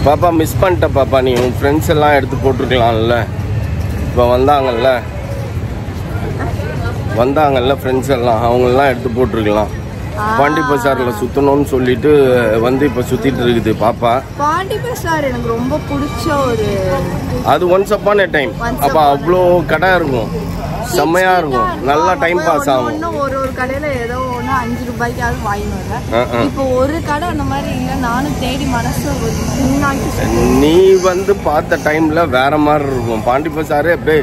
பாப்பா மிஸ் பண்ணிட்ட பாப்பா. நீ உன் ஃப்ரெண்ட்ஸ் எல்லாம் எடுத்து போட்டிருக்கலாம்ல. இப்போ வந்தாங்கல்ல ஃப்ரெண்ட்ஸ் எல்லாம், அவங்களெல்லாம் எடுத்து போட்டிருக்கலாம். பாண்டி பஜாரில் சுற்றணும்னு சொல்லிட்டு வந்து இப்போ சுற்றிட்டு இருக்குது பாப்பா. பாண்டி பஜார் எனக்கு ரொம்ப பிடிச்ச ஒரு அது ஒன்ஸ் அப்பான் எ டைம். அப்போ அவ்வளோ கடை இருக்கும், செம்மையாக இருக்கும், நல்லா டைம் பாஸ் ஆகும். ஒரு கடையில் ஏதோ ஒன்று 5 ரூபாய்க்காவது வாங்கிடுவேன். இப்போ ஒரு கடை அந்த மாதிரி இல்லை. நானும் தேடி மனசு நீ வந்து பார்த்த டைமில் வேற மாதிரி இருக்கும். பாண்டி பஜாரே அப்படியே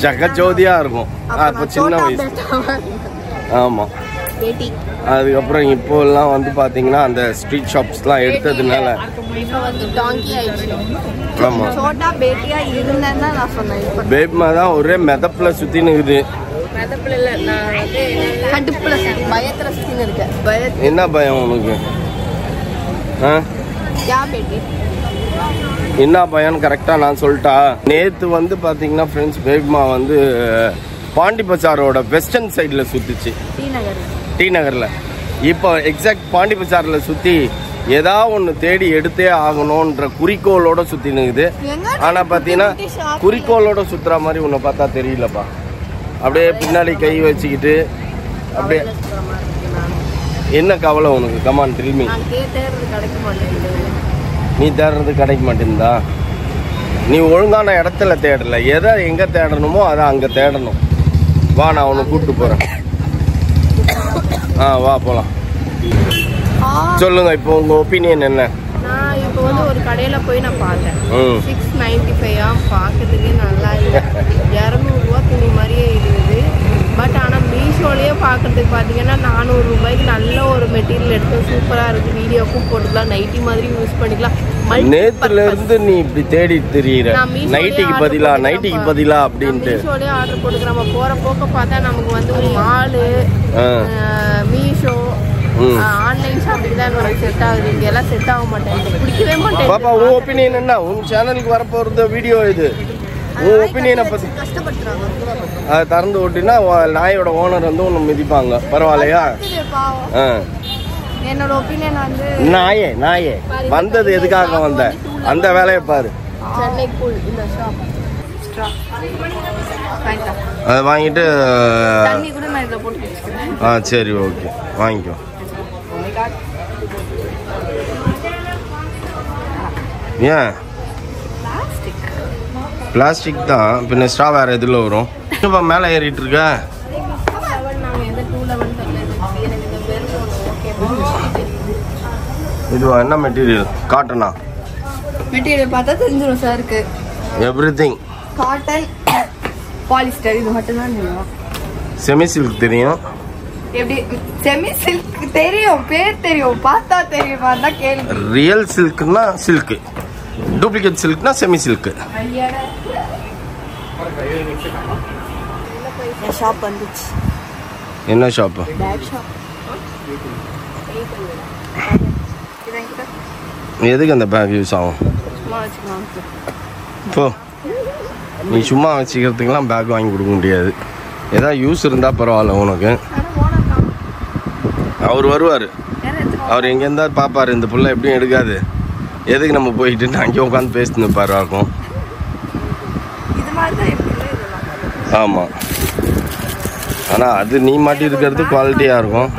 ஜகஜோதியாக இருக்கும். அப்போ சின்ன வயசு. ஆமாம். அதுக்கப்புறம் இப்போல்லாம் வந்து பார்த்தீங்கன்னா அந்த ஸ்ட்ரீட் ஷாப்ஸ்லாம் எடுத்ததுனால பேப்மா தான் ஒரே மெதப்புல சுத்தின்னு இருக்குது. என்ன பயம் உனக்கு? என்ன பயம் கரெக்டா நான் சொல்லிட்டா? நேத்து வந்து பாத்தீங்கன்னா ஃப்ரெண்ட்ஸ் பேப்மா வந்து பாண்டி பஜாரோட வெஸ்டர்ன் சைடில் சுத்திச்சு, டி நகர்ல. இப்போ எக்ஸாக்ட் பாண்டி பஜாரில் சுற்றி ஏதாவது ஒன்று தேடி எடுத்தே ஆகணுன்ற குறிக்கோளோட சுற்றி நிற்குது. ஆனால் பார்த்தீங்கன்னா குறிக்கோளோட சுற்றுற மாதிரி உன்னை பார்த்தா தெரியலப்பா. அப்படியே பின்னாடி கை வச்சுக்கிட்டு அப்படியே என்ன கவலை உனக்கு? கமான் திரும்பி. நீ தேடுறது கிடைக்க மாட்டேங்குதா? நீ ஒழுங்கான இடத்துல தேடலை. எதை எங்கே தேடணுமோ அதை அங்கே தேடணும். வா, நான் உன்னை கூப்பிட்டு போகிறேன். வா போலாம். சொல்லுங்க, இப்போ உங்க ஒப்பீனியன் என்ன? நான் இப்போ வந்து ஒரு கடையில போய் நான் பார்த்தேன். 695 பார்க்கறதுக்கே நல்லா இல்லை. 200 ரூபா துணி மாதிரியே இருக்குது. பட் ஆனால் மீஷோலயே பார்க்கறதுக்கு பார்த்தீங்கன்னா 400 ரூபாய்க்கு நல்ல ஒரு மெட்டீரியல் எடுத்து சூப்பராக இருக்குது. வீடியோக்கும் போட்டுக்கலாம், நைட்டி மாதிரி யூஸ் பண்ணிக்கலாம். நேத்துல இருந்து நீ இப்படி தேடி தெரியுற நைட்டிக்கு பதிலா அப்படின்ட்டு மீஷோலயே ஆர்டர் போட்டுக்க. நம்ம போற போக்க பார்த்தா நமக்கு வந்து ஒரு மாலு, மீஷோ, ஆன்லைன் ஷாப்பிங் தான் நமக்கு செட் ஆகுது. இங்க எல்லாம் செட் ஆக மாட்டேங்குது, பிடிக்கவே மாட்டேங்குது. பாப்பா, உன் ஒப்பீனியன் என்ன? உன் சேனலுக்கு வரப்போற வீடியோ இது. உன் ஒப்பீனியனை பத்தி கஷ்டப்படுத்துறாங்க. அதை திறந்து ஓட்டினா நாயோட ஓனர் வந்து ஒன்று மிதிப்பாங்க. பரவாயில்லையா? என்னோட ஒப்பீனியன் வந்து நாயே வந்தது எதுக்காக வந்த அந்த வேலையை பாரு. சென்னை கூல் இந்த ஷாப் அதை வாங்கிட்டு தண்ணி கூட நான் இதில் போட்டு வச்சுக்கிறேன். சரி, ஓகே, வாங்கிக்கோ. ஏன் பிளாஸ்டிக் தான், பின்ன ஸ்ட்ரா வேற எதுல வரும்? இப்போ மேலே ஏறிட்டு இருக்க. இதுவா? என்ன மெட்டீரியல்? காட்டனா? மெட்டீரியல் பார்த்தா தெரிஞ்சிடும் சாருக்கு. எவ்ரிதிங் காட்டன், பாலிஸ்டர், இது மட்டும் தான் தெரியும். செமி சில்க் தெரியும். எப்படி செமி சில்க் தெரியும், பேர் தெரியும், பார்த்தா தெரியுமா தான் கேள்வி. ரியல் சில்க்னா சில்க், டூப்ளிகேட் சில்க்னா செமி சில்க். ஷாப் வந்துச்சு. என்ன ஷாப்? Back shop. எதுக்கு அந்த பேக் யூஸ் ஆகும்? இப்போ நீ சும்மா வச்சுக்கிறதுக்கெல்லாம் பேக் வாங்கி கொடுக்க முடியாது. ஏதாவது யூஸ் இருந்தால் பரவாயில்ல உனக்கு. அவர் வருவார், அவர் எங்கேருந்தா பார்ப்பார், இந்த புள்ள எப்படியும் எடுக்காது, எதுக்கு நம்ம போயிட்டு அங்கே உட்காந்து பேசிட்டு இருப்பார் இருக்கும். ஆமாம், ஆனால் அது நீ மாட்டி இருக்கிறது குவாலிட்டியாக இருக்கும்.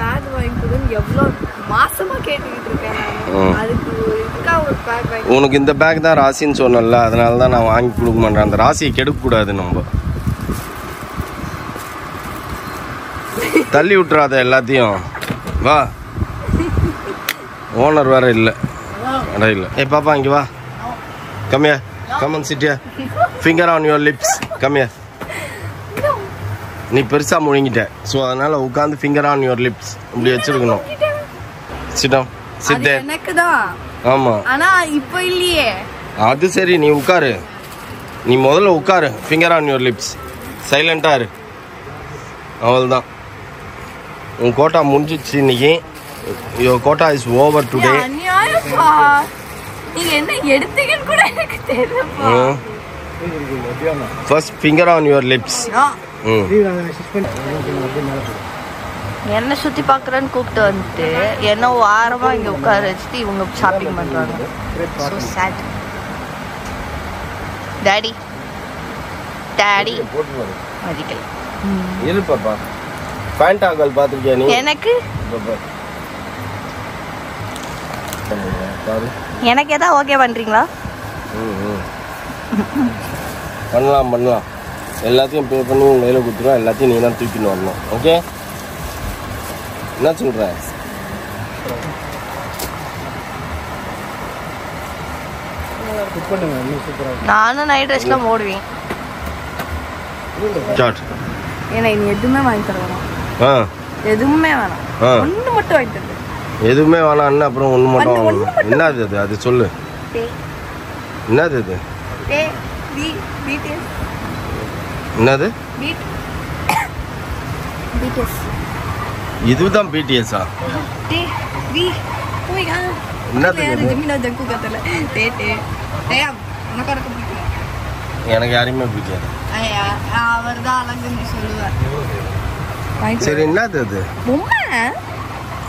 உனக்கு இந்த பேக் தான் ராசின்னு சொன்னல, அதனால தான் நான் வாங்கி கொடுக்க மாட்டேன். அந்த ராசியை கெடுக்கக்கூடாது. நம்ம தள்ளி விட்டுறாத எல்லாத்தையும். வா, ஓனர் வேற இல்லை, இடம் இல்லை. ஏ பாப்பா, இங்கே வா. கம்மியா, கமன் சிட்டியா, ஃபிங்கர் ஆன் யுவர் லிப்ஸ், கம்மியா. நீ பெருசாக முழுங்கிட்ட, ஸோ அதனால் உட்காந்து ஃபிங்கர் ஆன் யுவர் லிப்ஸ் இப்படி வச்சிருக்கணும். சிடம் சித்தே எனக்கு தான். ஆமாம், ஆனால் இப்போ இல்லையே. அது சரி, நீ உட்காரு. நீ முதல்ல உட்காரு, ஃபிங்கர் ஆன் யுவர் லிப்ஸ், சைலண்டாக இரு. அவ்வளோதான், உன் கோட்டா முடிஞ்சிச்சு இன்னைக்கு. Your quota is over today. நீங்க என்ன எடுத்தீங்கன்னு கூட எனக்கு தெரியலப்பா. First finger on your lips. என்ன சுற்றி பார்க்குறேன்னு கூப்பிட்டு வந்துட்டு என்ன வாரமாக இங்கே உட்கார வச்சுட்டு இவங்க ஷாப்பிங் பண்ணுறாங்க. So sad. டாடி டாடி மதிக்கல. இரு பாப்பா. ஃபேண்டாகல் பார்த்துருக்கியா நீ? எனக்கு எனக்கு எதாவது ஓகே பண்ணுறீங்களா? பண்ணலாம் பண்ணலாம். எல்லாத்தையும் பே பண்ணி உங்கள் கையில் கொடுத்துருவோம். எல்லாத்தையும் நீ தான் தூக்கின்னு வரணும். ஓகே என்ன சொல்கிற? நானும் நைட் ட்ரெஸ்லாம் ஓடுவேன். ஏன்னா நீ எதுவுமே வாங்கி தர வேணாம். எதுவுமே வேணாம். ஒன்று மட்டும் வாங்கி தருது. எதுவுமே வேணாம். அப்புறம் ஒன்று மட்டும் வாங்கணும். என்னது அது? அது சொல்லு. என்னது அது? என்னது? இதுதான் பிடிஎஸ்ஸா? எனக்கு யாரையுமே பிடிக்காது. சரி என்னது அது? பொம்மை.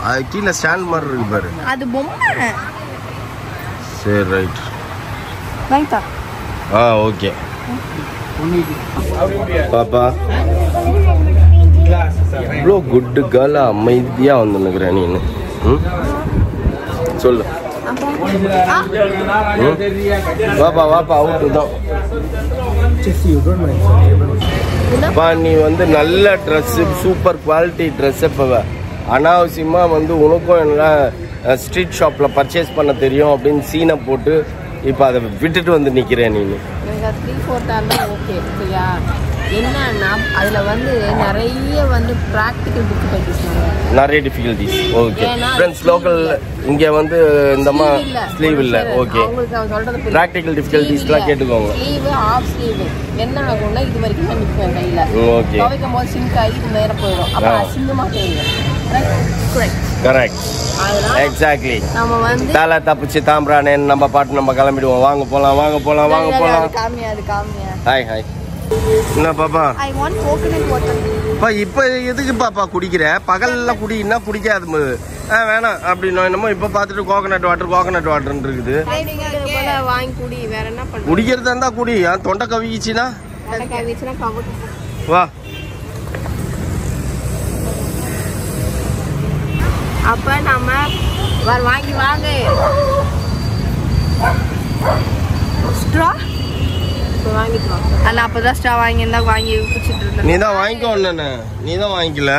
அது கீழே ஸ்டாண்ட் மாதிரி இருக்கு பாரு. அது பொம்மை. சரி ரைட். ஓகே பாப்பா. இவ்வளோ குட்டு கேர்லா அமைதியாக வந்து நிற்கிறேன் நீ. சொல்லு. வாப்பா வாப்பா அவுட்டு தான். நீ வந்து நல்ல ட்ரெஸ்ஸு, சூப்பர் குவாலிட்டி ட்ரெஸ்ஸை இப்போ அனாவசியமாக வந்து உனக்கும் என்ன ஸ்ட்ரீட் ஷாப்பில் பர்ச்சேஸ் பண்ண தெரியும் அப்படின்னு சீனை போட்டு இப்போ அதை விட்டுட்டு வந்து நிற்கிறேன் நீ. எனக்கு 3/4 தான் ஓகே சரியா. என்னன்னா அதில் வந்து நிறைய வந்து ப்ராக்டிக்கல் டிஃபிகல்ட்டிஸ் நிறைய டிஃபிகல்ட்டிஸ். ஓகே ஃப்ரெண்ட்ஸ் லோக்கல் இங்கே வந்து இந்த மாதிரி ஸ்லீவ் இல்லை. ஓகே ப்ராக்டிக்கல் டிஃபிகல்ட்டிஸ்லாம் கேட்டுக்கோங்க. ஸ்லீவு ஆஃப் ஸ்லீவு என்ன ஆகும்னா இது வரைக்கும் தான் நிற்கும் கையில். ஓகே துவைக்கும் போது சிங்க் ஆகி இது நேரம் போயிடும். அப்போ அசிங்கமாக தெரியும். Correct exactly. நம்ம வந்து தலை தப்பிச்சு தாம்பரானேன்னு நம்ம பாட்டு நம்ம கிளம்பிடுவோம். வாங்க போகலாம் வாங்க போகலாம் வாங்க போகலாம். Hi hi. என்ன பாப்பா? I want coconut water. பா இப்போ எதுக்கு பாப்பா குடிக்கிற? பகல்ல குடின்னா குடிக்காது. வேணாம் அப்படின்னா என்னமோ இப்போ பார்த்துட்டு கோகனட் வாட்டர்ன்னு இருக்குது. வாங்கி குடி. வேற என்ன பண்ண? குடிக்கிறதா இருந்தா குடி. தொண்டை கவிச்சுனா வா. அப்ப நம்ம வாங்கி வாங்க. ஸ்ட்ரா வாங்கிட்டு வா. அல்ல அப்பதான் ஸ்ட்ரா வாங்கியிருந்தா வாங்கி குடிச்சிட்டு இருந்தேன். நீ தான் வாங்கிக்கோ. நீ தான் வாங்கிக்கல.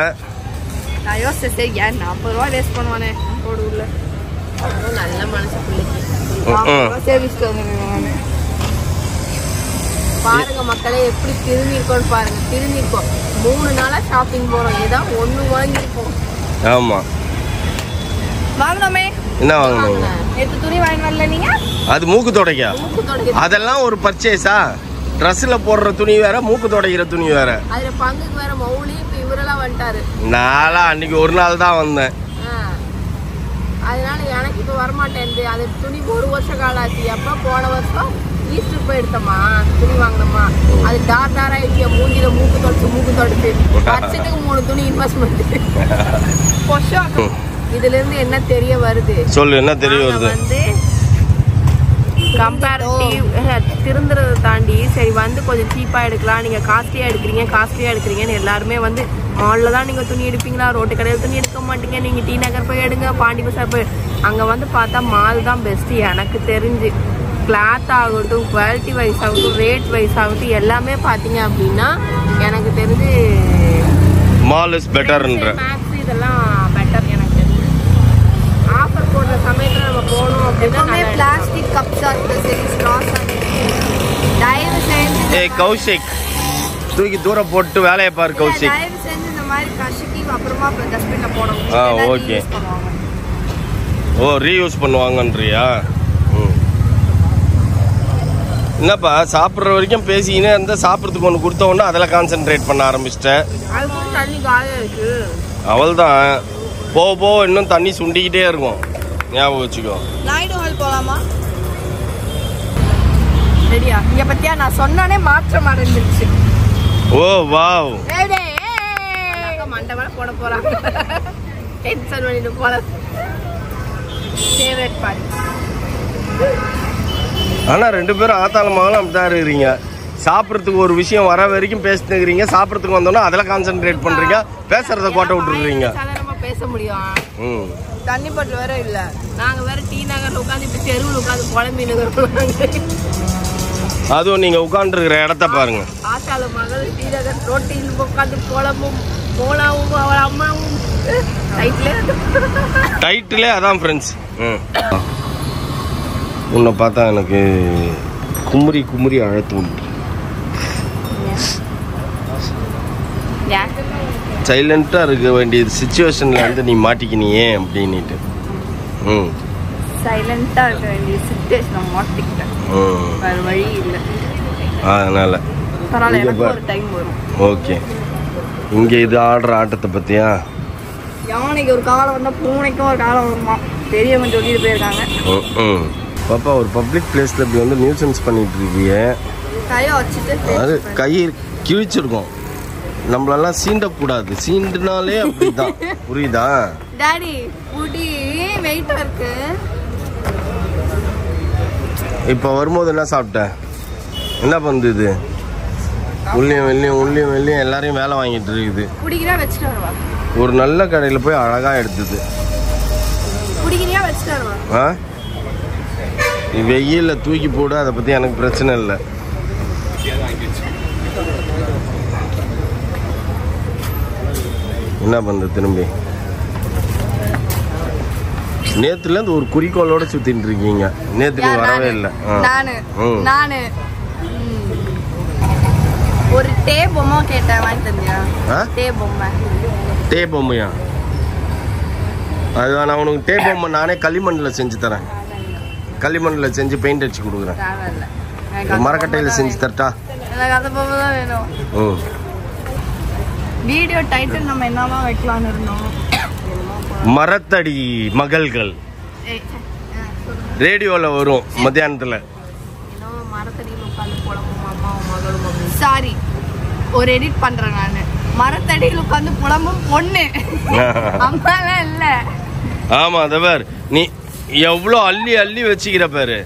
நான் யோசிச்சேன் சரி ஏன் 40 ரூபா வேஸ்ட் பண்ணுவானே போடு உள்ள. நல்ல மனசு பிள்ளைக்கு சேவிஸ்க்கு வந்து பாருங்க மக்களே எப்படி திரும்பிருக்கோன்னு பாருங்க. திரும்பிருக்கோம் 3 நாளா ஷாப்பிங் போறோம். ஏதோ ஒண்ணு வாங்கிருக்கோம். ஆமா வாங்கணுமே. என்ன வாங்கணும்? நேற்று துணி வாங்கி வரல நீங்க? அது மூக்கு துடைக்க. அதெல்லாம் ஒரு பர்ச்சேஸா? ட்ரெஸ்ல போடுற துணி வேற, மூக்கு துடைக்கிற துணி வேற. அதுல பங்குக்கு வேற மௌலி இப்ப இவரெல்லாம் வந்துட்டாரு. நாளா அன்னைக்கு ஒரு நாள் தான் வந்தேன். அதனால எனக்கு இப்ப வரமாட்டேன். அது துணி 1 வருஷ காலம் ஆச்சு. எப்ப போன வருஷம் ஈஸ்டர் போய் எடுத்தோமா துணி வாங்கினோமா. அது டார் ஆயிடுச்சு. மூஞ்சில மூக்கு தொடச்சு வருஷத்துக்கு 3 துணி இன்வெஸ்ட்மெண்ட். இதுல இருந்து என்ன தெரிய வருது? சொல்லு. என்ன தெரிய வருது? வந்து கம்பேரிட்டிவ் திருந்துறதை தாண்டி சரி வந்து கொஞ்சம் சீப்பா எடுக்கலாம். நீங்க காஸ்ட்லியா எடுக்கிறீங்கன்னு எல்லாருமே வந்து மால்ல தான் நீங்க துணி எடுப்பீங்களா? ரோட்டு கடையில் துணி எடுக்க மாட்டீங்க. நீங்க டி நகர் போய் எடுங்க, பாண்டி பசார் போய். அங்க வந்து பார்த்தா மால் தான் பெஸ்ட் எனக்கு தெரிஞ்சு. கிளாத் ஆகட்டும், குவாலிட்டி வைஸ் ஆகட்டும், ரேட் வைஸ் ஆகட்டும், எல்லாமே பார்த்தீங்க அப்படின்னா எனக்கு தெரிஞ்சு மால் இஸ் பெட்டர்ன்ற. மேக்ஸ் இதெல்லாம் பெட்டர் எனக்கு தெரிஞ்சு. ஆஃபர் போடுற சமயத்தில் நம்ம போகணும் அப்படின்னா பிளாஸ்டிக் கப்ஸா சரி ஸ்ட்ராஸ் தயவு செஞ்சு கௌஷிக் தூக்கி தூரம் போட்டு வேலையை பாரு கௌஷிக். தயவு செஞ்சு இந்த மாதிரி கஷிக்கி அப்புறமா டஸ்ட்பின்ல போடணும். ஓகே. ஓ ரீயூஸ் பண்ணுவாங்கன்றியா? என்னப்பா சாப்பிட்ற வரைக்கும் பேசிக்கினே இருந்தால் சாப்பிட்றதுக்கு ஒன்று கொடுத்த உடனே அதில் கான்சென்ட்ரேட் பண்ண ஆரம்பிச்சிட்டேன். அவள் தான் போக போக இன்னும் தண்ணி சுண்டிக்கிட்டே இருக்கும். ஞாபகம் வச்சுக்கோ. நாயுடு ஹால் போகலாமா? ரெடியா? இங்கே பற்றியா நான் சொன்னானே மாற்றம் அடைஞ்சிருச்சு. ஓ வாவ். மண்டை மேல போட போறாங்க. டென்ஷன் பண்ணிட்டு போல. Favourite part. ஆனா 2 பேரும் ஆத்தால மகளும் அப்படிதான் இருக்கிறீங்க. சாப்பிட்றதுக்கு ஒரு விஷயம் வர வரைக்கும் பேசிட்டு இருக்கிறீங்க, சாப்பிட்றதுக்கு வந்தோன்னா அதில் கான்சென்ட்ரேட் பண்றீங்க, பேசுறத கோட்டை விட்டுருக்கீங்க. சாதாரணமா பேச முடியும். தண்ணி பாட்டில் வேற இல்ல. நாங்க வேற டி நகர்ல உட்காந்து இப்ப தெருவில் உட்காந்து குழம்பு நகர். அதுவும் நீங்க உட்காந்துருக்கிற இடத்த பாருங்க. ஆத்தால மகள் டி நகர் ரோட்டில் உட்காந்து குழம்பும் போலாவும் அவள் அம்மாவும் டைட்டிலே அதான் ஃப்ரெண்ட்ஸ். உன்னை பார்த்தா எனக்கு குமுறி குமுறி அழுத்தம். சைலண்டா இருக்க வேண்டிய சிச்சுவேஷன்ல வந்து நீ மாட்டிக்கினியே அப்படின்னுட்டு. சைலண்டா இருக்க வேண்டிய சிச்சுவேஷன் மாட்டிக்கிட்டேன். வேற வழி இல்லை. அதனால ஒரு டைம் வரும். ஓகே. இங்க இது ஆடுற ஆட்டத்தை பத்தியா? யானைக்கு ஒரு காலம் வந்தா பூனைக்கும் ஒரு காலம் வருமா பெரியவங்க சொல்லிட்டு போயிருக்காங்க. பாப்பா ஒரு பப்ளிக் பிளேஸ்ல இப்படி வந்து நியூசன்ஸ் பண்ணிட்டு இருக்கீங்க. கையை வச்சுட்டு அது கையை கிழிச்சிருக்கும். நம்மளெல்லாம் சீண்டக்கூடாது. சீண்டுனாலே அப்படிதான். புரியுதா? டாடி முடி வெயிட்டா இருக்கு. இப்ப வரும்போது என்ன சாப்பிட்ட? என்ன பண்ணுது இது? உள்ளியும் வெள்ளியும் எல்லாரையும் வேலை வாங்கிட்டு இருக்குது. குடிக்கிறா வச்சுட்டு வருவா. ஒரு நல்ல கடையில போய் அழகா எடுத்தது. குடிக்கிறியா வச்சுட்டு வருவா. வெயில்ல தூக்கி போடு, அதை பத்தி எனக்கு பிரச்சனை இல்லை. என்ன பண்றது திரும்பி? நேத்துல இருந்து ஒரு குறிக்கோளோட சுத்திட்டு இருக்கீங்க. நேத்துக்கு வரவே இல்லை. நானு ஒரு டே பொம்மை கேட்டேன், வாங்கி தந்தியா? டே பொம்மையா? அது நான் உனக்கு டே பொம்மை நானே களிமண்ணில் செஞ்சு தரேன். களிமண்ணில் செஞ்சு பெயிண்ட் அடிச்சு கொடுக்குறேன். மரக்கட்டையில் செஞ்சு தரட்டா? எனக்கு அந்த பொம்மை தான் வேணும். வீடியோ டைட்டில் நம்ம என்னவா வைக்கலாம்னு இருந்தோம். மரத்தடி மகள்கள் ரேடியோல வரும் மத்தியானத்துல. சாரி, ஒரு எடிட் பண்றேன் நானு. மரத்தடியில் உட்காந்து புலம்பும் பொண்ணு அம்மாலாம் இல்ல. ஆமா தவர், நீ எவ்வளோ அள்ளி அள்ளி வச்சுக்கிற பாரு.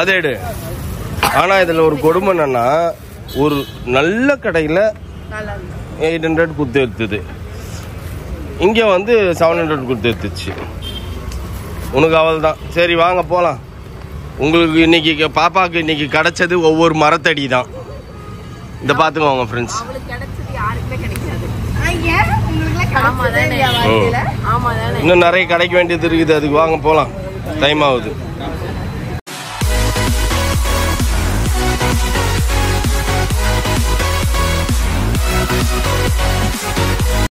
அதே ஆனா இதுல ஒரு கொடுமை என்னன்னா, ஒரு நல்ல கடையில 800 குத்து எடுத்தது, இங்க வந்து 700 குத்து எடுத்துச்சு. உனக்கு அவள் தான். சரி வாங்க போலாம். உங்களுக்கு இன்னைக்கு பாப்பாக்கு இன்னைக்கு கிடைச்சது ஒவ்வொரு மரத்தடி தான். இந்த பாத்துக்கோங்க ஃப்ரெண்ட்ஸ். இன்னும் நிறைய கிடைக்க வேண்டியது இருக்குது. அதுக்கு வாங்க போலாம். டைம் ஆகுது.